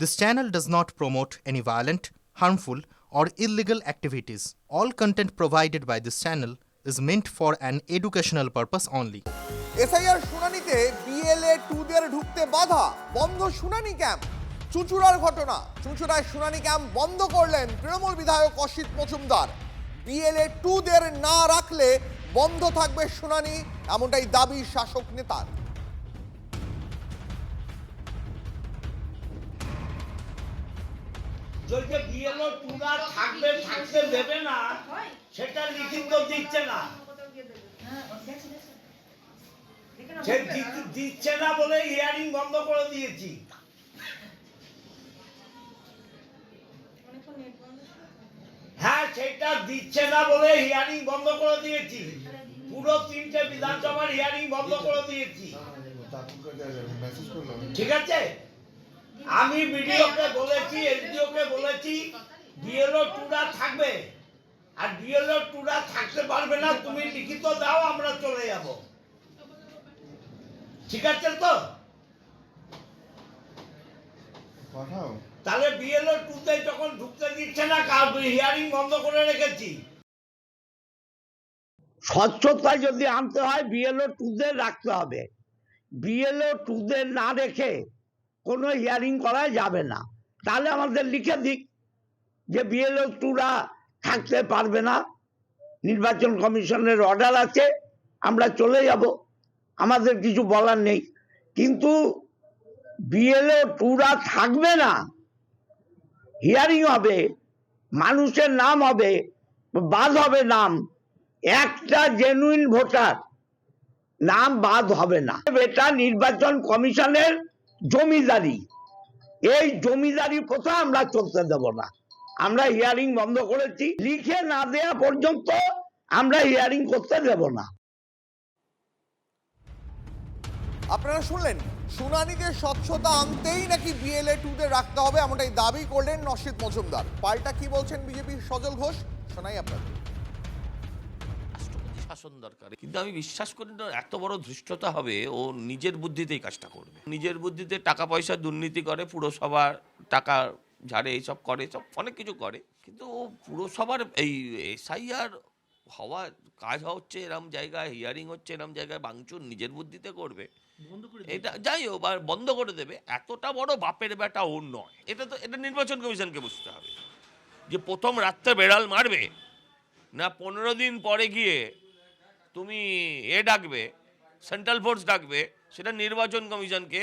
This channel does not promote any violent, harmful, or illegal activities. All content provided by this channel is meant for an educational purpose only. SIR শুনানিতে BLA 2দের ঢুকতে বাধা, বন্ধ শুনানি camp. চুঁচুড়ার ঘটনা, চুঁচুড়ায় শুনানি camp বন্ধ করলেন তৃণমূল বিধায়ক অসিত মজুমদার। বিএলএ 2দের না রাখলে বন্ধ থাকবে শুনানি, এমনটাই দাবি শাসক নেতার। যদি বিএলও টুরা থাকবে থাকতে দেবে না, সেটা লিখিত দিচ্ছে না, সে দিচ্ছে না বলে হিয়ারিং বন্ধ করে দিয়েছি। হ্যাঁ, সেটা দিচ্ছে না বলে হিয়ারিং বন্ধ করে দিয়েছি। পুরো 3টে বিধানসভার হিয়ারিং বন্ধ করে দিয়েছি। ঠিক আছে, আমি বিডিওকে বলেছি, এসডিওকে বলেছি, বিএলও টুরা থাকবে, আর বিএলও টুরা থাকতে পারবে না, তুমি লিখিত দাও, আমরা চলে যাব। ঠিক আছে তো? তাহলে বিএলও টুতে যখন ঢুকতে দিচ্ছে না, হিয়ারিং বন্ধ করে রেখেছি। স্বচ্ছতা যদি আনতে হয় বিএলও টুদের রাখতে হবে। বিএলও টুদের না রেখে কোনো হিয়ারিং করা যাবে না। তাহলে আমাদের লিখে দিক যে বিএলও টুরা থাকতে পারবে না, নির্বাচন কমিশনের অর্ডার আছে, আমরা চলে যাব, আমাদের কিছু বলার নেই। কিন্তু বিএলও টুরা থাকবে না, হিয়ারিং হবে, মানুষের নাম হবে, বাদ হবে নাম, একটা জেনুইন ভোটার নাম বাদ হবে না। এটা নির্বাচন কমিশনের জমিদারি, এই জমিদারি প্রথা আমরা চলতে দেব না। আমরা হিয়ারিং বন্ধ করেছি, লিখে না দেওয়া পর্যন্ত আমরা হিয়ারিং করতে দেব না। আপনারা শুনলেন, শুনানিতে স্বচ্ছতা আনতেই নাকি বিএলএ 2দের রাখতে হবে, এমনটাই দাবি করলেন অসিত মজুমদার। পাল্টা কি বলছেন বিজেপির সজল ঘোষ, শোনাই আপনাদের। রাষ্ট্রপতি শাসন দরকার, কিন্তু আমি বিশ্বাস করি না এত বড় ধৃষ্টতা হবে। ও নিজের বুদ্ধিতেই কাজটা করবে, নিজের বুদ্ধিতে টাকা পয়সা দুর্নীতি করে, পুরসভার টাকা ঝাড়ে, এইসব করে, সব অনেক কিছু করে। কিন্তু ও পুরসভার এই এসআইআর হওয়া কাজ হচ্ছে এরম জায়গায়, হিয়ারিং হচ্ছে এরম জায়গায়, ভাঙচুর নিজের বুদ্ধিতে করবে, এটা যাই হোক আর বন্ধ করে দেবে। এতটা বড় বাপের বেটা ও নয়। এটা নির্বাচন কমিশনকে বুঝতে হবে যে প্রথম রাত্রে বেড়াল মারবে না 15 দিন পরে গিয়ে তুমি ডাকবে, সেন্ট্রাল ফোর্স ডাকবে, সেটা নির্বাচন কমিশনকে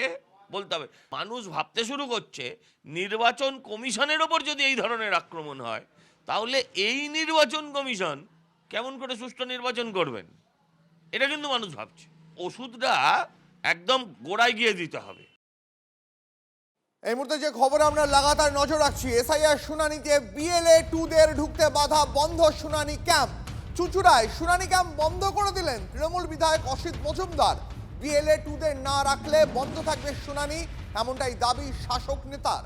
বলতে হবে। মানুষ ভাবতে শুরু করছে নির্বাচন কমিশনের ওপর যদি এই ধরনের আক্রমণ হয়, তাহলে এই নির্বাচন কমিশন কেমন করে সুষ্ঠু নির্বাচন করবেন, এটা কিন্তু মানুষ ভাবছে। ওষুধটা একদম গোড়ায় গিয়ে দিতে হবে। এই মুহূর্তে যে খবরে আমরা লাগাতার নজর রাখছি, এসআইআর শুনানিতে বিএলএ 2দের ঢুকতে বাধা, বন্ধ শুনানি ক্যাম্প। চুঁচুড়ায় শুনানি ক্যাম্প বন্ধ করে দিলেন তৃণমূল বিধায়ক অসিত মজুমদার। বিএলএ 2দের না রাখলে বন্ধ থাকবে শুনানি, এমনটাই দাবি শাসক নেতার।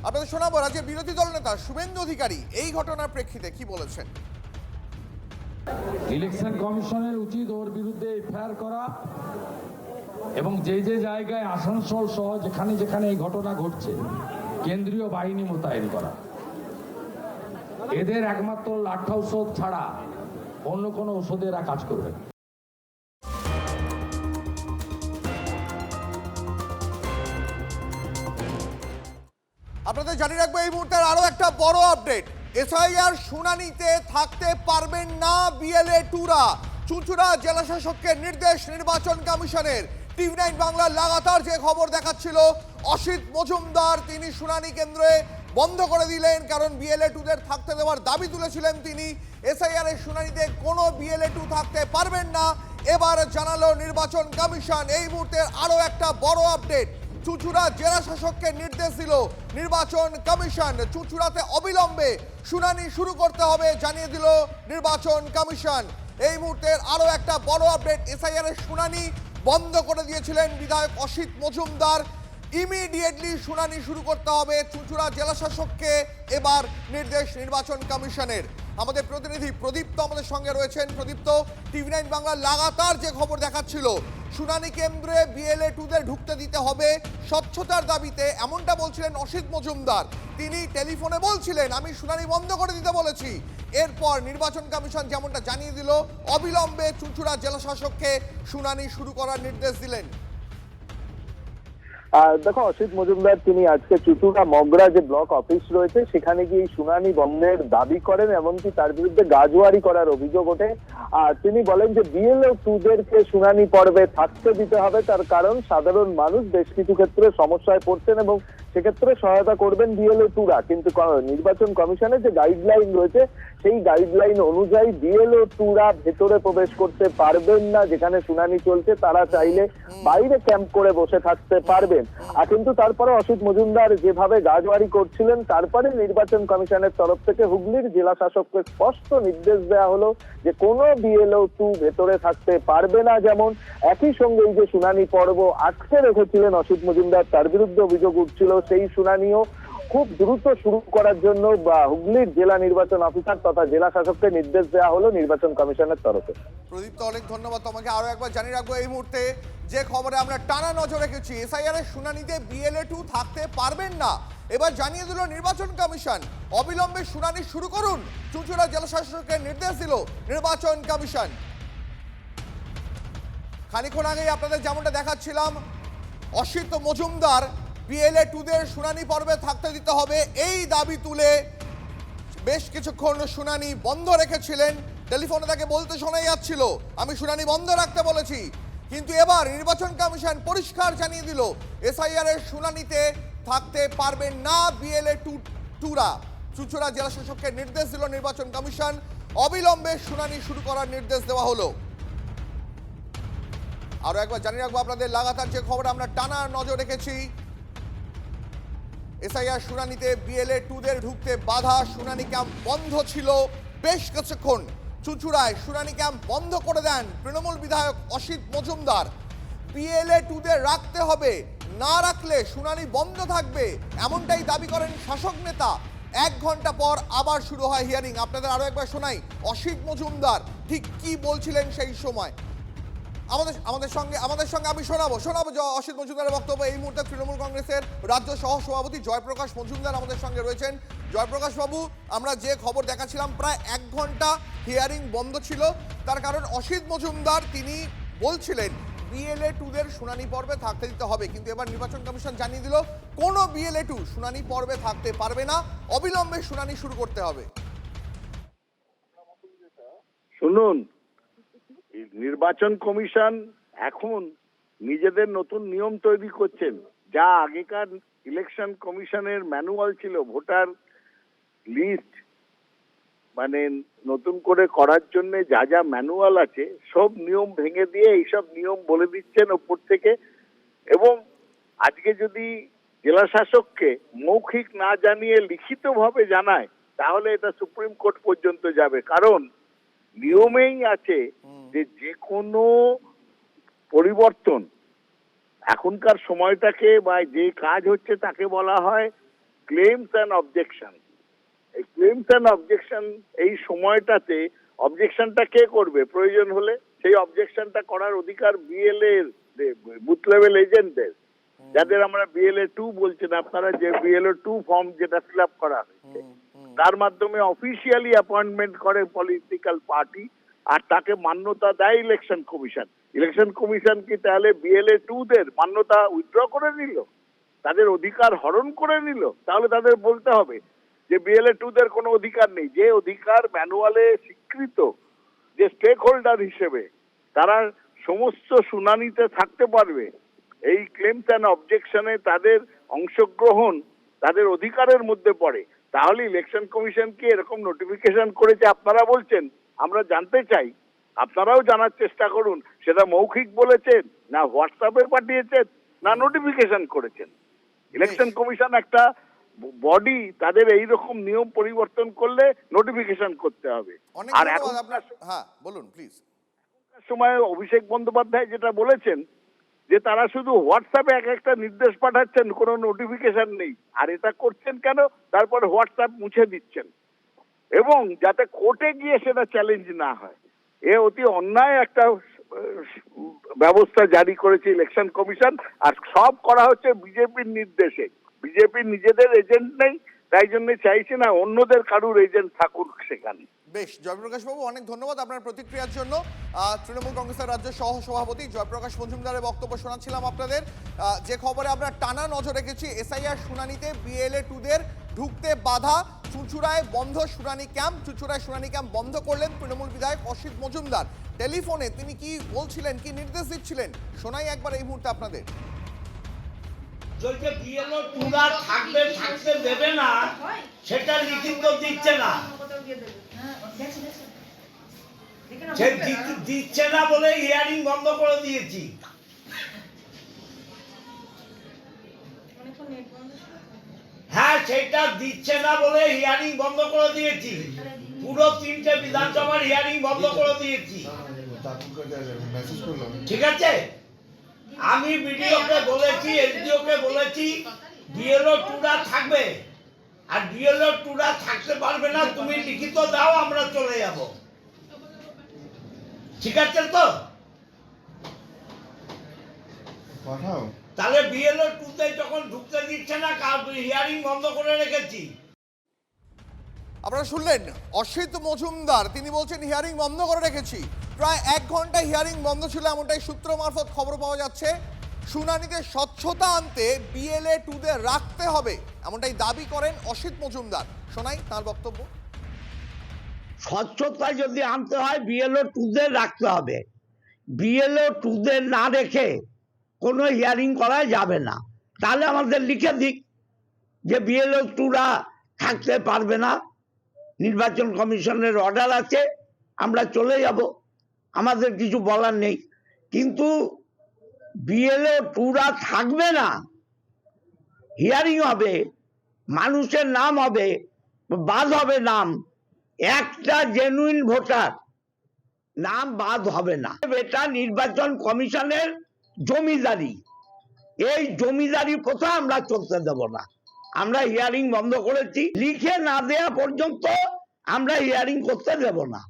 আপনাদের শোনাবো রাজ্যের বিরোধী দল নেতা শুভেন্দু অধিকারী এই ঘটনার প্রেক্ষিতে কি বলেছেন। ইলেকশন কমিশনের উচিত ওর বিরুদ্ধে এফআইআর করা এবং যে যে জায়গায় আসানসোল সহ যেখানে যেখানে এই ঘটনা ঘটছে কেন্দ্রীয় বাহিনী মোতায়েন করা। এদের একমাত্র লাঠা ঔষধ ছাড়া অন্য কোনো ওষুধে এরা কাজ করবে না। আপনাদের জানিয়ে রাখবো এই মুহূর্তের আরো একটা বড় আপডেট। এসআইআর শুনানিতে থাকতে পারবেন না বিএলএ 2রা। চুঁচুড়া জেলা শাসককে নির্দেশ নির্বাচন কমিশনের। টিভি9 বাংলা লাগাতার যে খবর দেখাচ্ছিল, অসিত মজুমদার তিনি শুনানি কেন্দ্রে বন্ধ করে দিলেন, কারণ বিএলএ 2দের থাকতে দেওয়ার দাবি তুলেছিলেন তিনি। এসআইআর এর শুনানিতে কোনো বিএলএ 2 থাকতে পারবেন না, এবার জানালো নির্বাচন কমিশন। এই মুহূর্তের আরো একটা বড় আপডেট, চুঁচুড়া জেলা শাসককে নির্দেশ দিল নির্বাচন কমিশন। চুঁচুড়াতে অবিলম্বে শুনানি শুরু করতে হবে জানিয়ে দিল নির্বাচন কমিশন। এই মুহূর্তের আরো একটা বড় আপডেট, এসআইআর এর শুনানি বন্ধ করে দিয়েছিলেন বিধায়ক অসিত মজুমদার। ইমিডিয়েটলি শুনানি শুরু করতে হবে চুঁচুড়া জেলা শাসককে, এবার নির্দেশ নির্বাচন কমিশনের। আমাদের প্রতিনিধি প্রদীপ্ত আমাদের সঙ্গে রয়েছেন। প্রদীপ্ত, টিভি9 বাংলা লাগাতার যে খবর দেখাচ্ছিল শুনানি কেন্দ্রে বিএলএ 2দের ঢুকতে দিতে হবে স্বচ্ছতার দাবিতে, এমনটা বলছিলেন অসিত মজুমদার। তিনি টেলিফোনে বলছিলেন আমি শুনানি বন্ধ করে দিতে বলেছি। এরপর নির্বাচন কমিশন যেমনটা জানিয়ে দিল, অবিলম্বে চুঁচুড়া জেলা শাসককে শুনানি শুরু করার নির্দেশ দিলেন। দেখো, অসিত মজুমদার তিনি আজকে চুঁচুড়া মগরা যে ব্লক অফিস রয়েছে সেখানে গিয়ে শুনানি বন্ধের দাবি করেন, এমনকি তার বিরুদ্ধে গাজোয়ারি করার অভিযোগ ওঠে। তিনি বলেন যে বিএলও 2দেরকে শুনানি পর্বে থাকতে দিতে হবে, তার কারণ সাধারণ মানুষ বেশ কিছু ক্ষেত্রে সমস্যায় পড়ছেন এবং সেক্ষেত্রে সহায়তা করবেন বিএলও 2রা। কিন্তু নির্বাচন কমিশনের যে গাইডলাইন রয়েছে সেই গাইডলাইন অনুযায়ী বিএলও 2রা ভেতরে প্রবেশ করতে পারবেন না, যেখানে শুনানি চলছে তারা চাইলে বাইরে ক্যাম্প করে বসে থাকতে পারবেন। কিন্তু তারপরে অসিত মজুমদার যেভাবে গাজওয়ারি করছিলেন, তারপরে নির্বাচন কমিশনের তরফ থেকে হুগলির জেলা শাসককে স্পষ্ট নির্দেশ দেওয়া হলো যে কোনো বিএলও 2 ভেতরে থাকতে পারবে না। যেমন একই সঙ্গে এই যে শুনানি পর্ব আটকে রেখেছিলেন অসিত মজুমদার, তার বিরুদ্ধে অভিযোগ উঠছিল, সেই শুনানিও খুব দ্রুত শুরু করার জন্য হুগলির জেলা নির্বাচন অফিসার তথা জেলা শাসককে নির্দেশ দেওয়া হলো নির্বাচন কমিশনের তরফে। প্রদীপ্ত, অনেক ধন্যবাদ তোমাকে। আরো একবার জানিয়ে রাখবো এই মুহূর্তে যে খবরে আমরা টানা নজর রেখেছি, এসআইআর এর শুনানিতে বিএলএ 2 থাকতে পারবেন না। এবার জানিয়ে দিল নির্বাচন কমিশন, অবিলম্বে শুনানি শুরু করুন, চুঁচুড়া জেলা শাসকের নির্দেশ দিল নির্বাচন কমিশন। খানিকক্ষণ আগেই আপনাদের যেমনটা দেখাচ্ছিলাম, অসিত মজুমদার বিএলএ 2দের শুনানি পর্বে থাকতে দিতে হবে এই দাবি তুলে বেশ কিছুক্ষণ শুনানি বন্ধ রেখেছিলেন। টেলিফোনে তাকে বলতে শোনা যাচ্ছিল আমি শুনানি বন্ধ রাখতে বলেছি, কিন্তু এবার নির্বাচন কমিশন পরিষ্কার জানিয়ে দিল এসআইআর এর শুনানিতে থাকতে পারবেন না বিএলএ 2রা। চুঁচুড়া জেলা শাসককে নির্দেশ দিল নির্বাচন কমিশন, অবিলম্বে শুনানি শুরু করার নির্দেশ দেওয়া হলো। আরো একবার জানিয়ে রাখবো আপনাদের লাগাতার যে খবর আমরা টানা নজর রেখেছি, এসআইআর শুনানিতে বিএলএ 2দের ঢুকতে বাধা, শুনানি ক্যাম্প বন্ধ ছিল বেশ কিছুক্ষণ। চুঁচুড়ায় শুনানি ক্যাম্প বন্ধ করে দেন তৃণমূল বিধায়ক অসিত মজুমদার। বিএলএ 2দের রাখতে হবে, না রাখলে শুনানি বন্ধ থাকবে, এমনটাই দাবি করেন শাসক নেতা। 1 ঘন্টা পর আবার শুরু হয় হিয়ারিং। আপনাদের আরো একবার শোনাই অসিত মজুমদার ঠিক কি বলছিলেন সেই সময়। আমাদের সঙ্গে আমি শোনাবো অসিত মজুমদারের বক্তব্য। এই মুহূর্তে তৃণমূল কংগ্রেসের রাজ্য সহ সভাপতি জয়প্রকাশ মজুমদার আমাদের সঙ্গে রয়েছেন। জয়প্রকাশ বাবু, আমরা যে খবর দেখাচ্ছিলাম প্রায় 1 ঘন্টা হিয়ারিং বন্ধ ছিল, তার কারণ অসিত মজুমদার তিনি বলছিলেন বিএলএ 2দের শুনানি পর্বে থাকতে দিতে হবে, কিন্তু এবার নির্বাচন কমিশন জানিয়ে দিল কোনো বিএলএ 2 শুনানি পর্বে থাকতে পারবে না, অবিলম্বে শুনানি শুরু করতে হবে। শুনুন, নির্বাচন কমিশন এখন নিজেদের নতুন নিয়ম তৈরি করছেন, যা আগেকার ইলেকশন কমিশনের ম্যানুয়াল ছিল, ভোটার লিস্ট মানে নতুন করে করার জন্য যা যা ম্যানুয়াল আছে সব নিয়ম ভেঙে দিয়ে এইসব নিয়ম বলে দিচ্ছেন ওপর থেকে। এবং আজকে যদি জেলা শাসককে মৌখিক না জানিয়ে লিখিতভাবে জানায় তাহলে এটা সুপ্রিম কোর্ট পর্যন্ত যাবে, কারণ নিয়মেই আছে যে কোনো পরিবর্তন এখনকার সময়টাকে বা যে কাজ হচ্ছে তাকে বলা হয় ক্লেমস অ্যান্ড অবজেকশন। এই ক্লেমস অ্যান্ড অবজেকশন এই সময়টাতে অবজেকশনটা কে করবে? প্রয়োজন হলে সেই অবজেকশনটা করার অধিকার বিএলএ বুথ লেভেল এজেন্টদের, যাদের আমরা বিএলএ 2 বলছেন আপনারা, যে বিএলএ 2 ফর্ম যেটা ফিল আপ করা হয়েছে তার মাধ্যমে অফিসিয়ালি অ্যাপয়েন্টমেন্ট করে পলিটিক্যাল পার্টি আর তাকে মান্যতা দেয় ইলেকশন কমিশন। ইলেকশন কমিশন কি তাহলে বিএলএ 2দের মান্যতা উইথড্র করে নিল, তাদের অধিকার হরণ করে নিল? তাহলে তাদের বলতে হবে যে বিএলএ 2দের কোনো অধিকার নেই। যে অধিকার ম্যানুয়ালে স্বীকৃত, যে স্টেক হোল্ডার হিসেবে তারা সমস্ত শুনানিতে থাকতে পারবে, এই ক্লেমস অ্যান্ড অবজেকশনে তাদের অংশগ্রহণ তাদের অধিকারের মধ্যে পড়ে, তাহলে ইলেকশন কমিশন কি এরকম নোটিফিকেশন করেছে আপনারা বলছেন? আমরা জানতে চাই, আপনারাও জানার চেষ্টা করুন, সেটা মৌখিক বলেছেন না হোয়াটসঅ্যাপে পাঠিয়েছেন না নোটিফিকেশন করেছেন। ইলেকশন কমিশন একটা বডি, তাদের এই রকম নিয়ম পরিবর্তন করলে নোটিফিকেশন করতে হবে। আর এখন হ্যাঁ বলুন প্লিজ। সময় অভিষেক বন্দ্যোপাধ্যায় যেটা বলেছেন যে তারা শুধু হোয়াটসঅ্যাপে এক একটা নির্দেশ পাঠাচ্ছেন, কোনো নোটিফিকেশন নেই। আর এটা করছেন কেন? তারপর হোয়াটসঅ্যাপ মুছে দিচ্ছেন। এবং যাতে কোর্টে গিয়ে সেটা চ্যালেঞ্জ না হয়। এ অতি অন্যায় একটা ব্যবস্থা জারি করেছে ইলেকশন কমিশন, আর সব করা হচ্ছে বিজেপির নির্দেশে। বিজেপির নিজেদের এজেন্ট নেই, তাই জন্য চাইছে না অন্যদের কারুর এজেন্ট থাকুক সেখানে। বেশ, জয়প্রকাশ বাবু অনেক ধন্যবাদ আপনার প্রতিক্রিয়ার জন্য। তৃণমূল কংগ্রেসের রাজ্য সহ সভাপতি জয়প্রকাশ মজুমদারের বক্তব্য শোনাচ্ছিলাম আপনাদের। যে খবরে আমরা টানা নজর রেখেছি, এসআইআর শুনানিতে BLA 2দের ঢুকতে বাধা, চুঁচুড়ায় বন্ধ শুনানি ক্যাম্প। চুঁচুড়ায় শুনানি ক্যাম্প বন্ধ করলেন তৃণমূল বিধায়ক অসিত মজুমদার। টেলিফোনে তিনি কি বলছিলেন, কি নির্দেশ দিচ্ছিলেন, শোনাই একবার এই মুহূর্তে আপনাদের। যদি BLO 2রা থাকবে, থাকতে দেবে না, সেটা লিখিত দিচ্ছে না। সে দিচ্ছে না বলে হিয়ারিং বন্ধ করে দিয়েছি। হ্যাঁ, সেটা দিচ্ছে না বলে হিয়ারিং বন্ধ করে দিয়েছি। পুরো 3টে বিধানসভার হিয়ারিং বন্ধ করে দিয়েছি। ঠিক আছে, আমি বিডিওকে বলেছি, এসডিওকে বলেছি, BLO 2রা থাকবে, আর BLO 2রা থাকতে পারবে না, তুমি লিখিত দাও, আমরা চলে যাব। ঠিক আছে তো? তাহলে BLO 2তে যখন ঢুকতে দিচ্ছে না, হিয়ারিং বন্ধ করে রেখেছি। আপনারা শুনলেন অসিত মজুমদার, তিনি বলছেন হিয়ারিং বন্ধ করে রেখেছি। প্রায় 1 ঘন্টা হিয়ারিং বন্ধ ছিল, এমনটাই সূত্র মারফত খবর পাওয়া যাচ্ছে। শুনানিতে স্বচ্ছতা আনতে BLA 2দের রাখতে হবে, এমনটাই দাবি করেন অসিত মজুমদার। শোনাই তার বক্তব্য। স্বচ্ছতা যদি আনতে হয় BLO 2দের রাখতে হবে। BLO 2দের না রেখে কোনো হিয়ারিং করা যাবে না। তাহলে আমাদের লিখে দিক যে BLO 2রা থাকতে পারবে না, নির্বাচন কমিশনের অর্ডার আছে, আমরা চলে যাব, আমাদের কিছু বলার নেই। কিন্তু BLO 2রা থাকবে না, হিয়ারিং হবে, মানুষের নাম হবে, বাদ হবে নাম, একটা জেনুইন ভোটার নাম বাদ হবে না। এটা নির্বাচন কমিশনের জমিদারি, এই জমিদারি প্রথা আমরা চলতে দেব না। আমরা হিয়ারিং বন্ধ করেছি, লিখে না দেয়া পর্যন্ত আমরা হিয়ারিং করতে দেব না।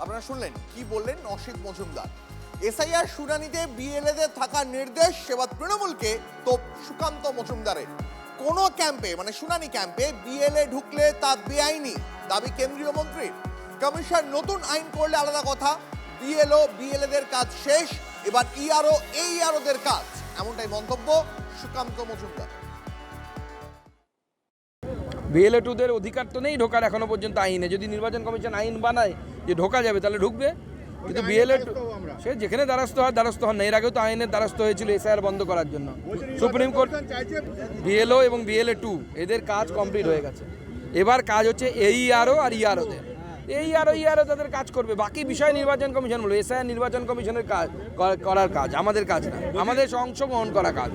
আপনারা শুনলেন কি বললেন অসিত মজুমদার। এসআইআর শুনানিতে BLAদের থাকার নির্দেশ এবার তৃণমূলকে তো সুকান্ত মজুমদারের। কোন ক্যাম্পে, মানে শুনানি ক্যাম্পে BLA ঢুকলে তা বেআইনি, দাবি কেন্দ্রীয় মন্ত্রীর। কমিশন নতুন আইন করলে আলাদা কথা, BLAদের কাজ শেষ, এবার EROদের কাজ, এমনটাই মন্তব্য সুকান্ত মজুমদার। BLA 2দের অধিকার তো নেই ঢোকার এখনো পর্যন্ত আইনে। যদি নির্বাচন কমিশন আইন বানায় যে ঢোকা যাবে তাহলে ঢুকবে, কিন্তু BLA 2 সে যেখানে দ্বারস্থ হয় দ্বারস্থ হন না। এর আগেও তো আইনের দ্বারস্থ হয়েছিল এসআইআর বন্ধ করার জন্য। সুপ্রিম কোর্ট BLO এবং BLA 2 এদের কাজ কমপ্লিট হয়ে গেছে, এবার কাজ হচ্ছে ERO আর EROদের। ERO তাদের কাজ করবে, বাকি বিষয় নির্বাচন কমিশন বলবে। এসআইআর নির্বাচন কমিশনের কাজ করার কাজ, আমাদের কাজ না, আমাদের অংশগ্রহণ করা কাজ।